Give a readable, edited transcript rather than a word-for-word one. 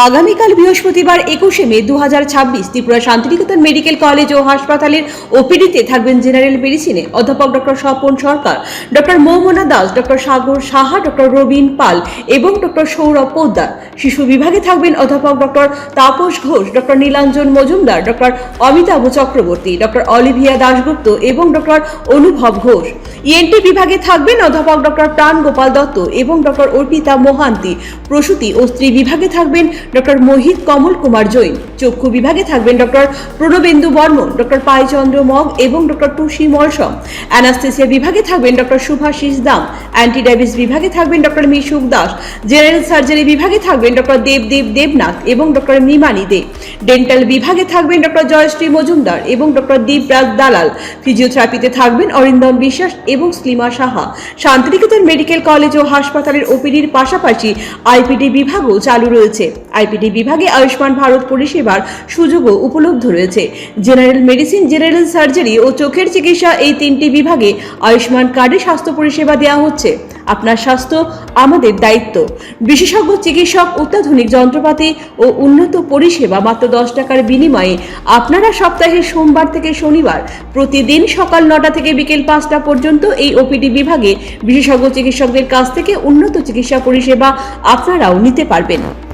আগামীকাল বৃহস্পতিবার 21শে মে 2026 Tripura Santiniketan medical college ও হাসপাতালের ওপিডিতে থাকবেন জেনারেল মেডিসিনে অধ্যাপক ডক্টর স্বপন সরকার, ডক্টর মৌমনা দাস, ডক্টর সাগর সাহা, ডক্টর রবীন পাল এবং ডক্টর সৌরভ পোদ্দার। শিশু বিভাগে থাকবেন অধ্যাপক doctor Tapas Ghosh, doctor Nilanjan Majumdar, doctor Amitabh Chakraborty, doctor Olivia Dasgupta এবং ডক্টর অনুভব ঘোষ। ইএনটি বিভাগে থাকবেন অধ্যাপক ডক্টর প্রাণ গোপাল দত্ত এবং ডক্টর অর্পিতা মোহান্তি। প্রসূতি ও স্ত্রী বিভাগে থাকবেন ডক্টর মোহিত কমল কুমার জৈন। চক্ষু বিভাগে থাকবেন ডক্টর প্রণবেন্দু বর্মন, ডক্টর পাইচন্দ্র মগ এবং ডক্টর টুসি মলসম। অ্যানাস্থেসিয়া বিভাগে থাকবেন doctor Shubhashis Dam. Anti diabetes বিভাগে থাকবেন doctor Mishuk Das. General surgery বিভাগে থাকবেন ডক্টর দেবদেব দেবনাথ এবং ডক্টর মিমানি দে। ডেন্টাল বিভাগে থাকবেন ডক্টর জয়শ্রী মজুমদার এবং ডক্টর দীপরাজ দালাল। ফিজিওথেরাপিতে থাকবেন অরিন্দম বিশ্বাস এবং স্লিমা সাহা। শান্তিনিকেতন মেডিকেল কলেজ ও হাসপাতালের ওপিডির পাশাপাশি আইপিডি বিভাগও চালু রয়েছে। আইপিডি বিভাগে আয়ুষ্মান ভারত পরিষেবার সুযোগও উপলব্ধ রয়েছে। জেনারেল মেডিসিন, জেনারেল সার্জারি ও চোখের চিকিৎসা এই তিনটি বিভাগে আয়ুষ্মান কার্ডে স্বাস্থ্য পরিষেবা দেওয়া হচ্ছে। আপনার স্বাস্থ্য আমাদের দায়িত্ব। বিশেষজ্ঞ চিকিৎসক, অত্যাধুনিক যন্ত্রপাতি ও উন্নত পরিষেবা মাত্র 10 টাকার বিনিময়ে আপনারা সপ্তাহে সোমবার থেকে শনিবার প্রতিদিন সকাল 9টা থেকে বিকেল 5টা পর্যন্ত এই ওপিডি বিভাগে বিশেষজ্ঞ চিকিৎসকদের কাছ থেকে উন্নত চিকিৎসা পরিষেবা আপনারাও নিতে পারবেন।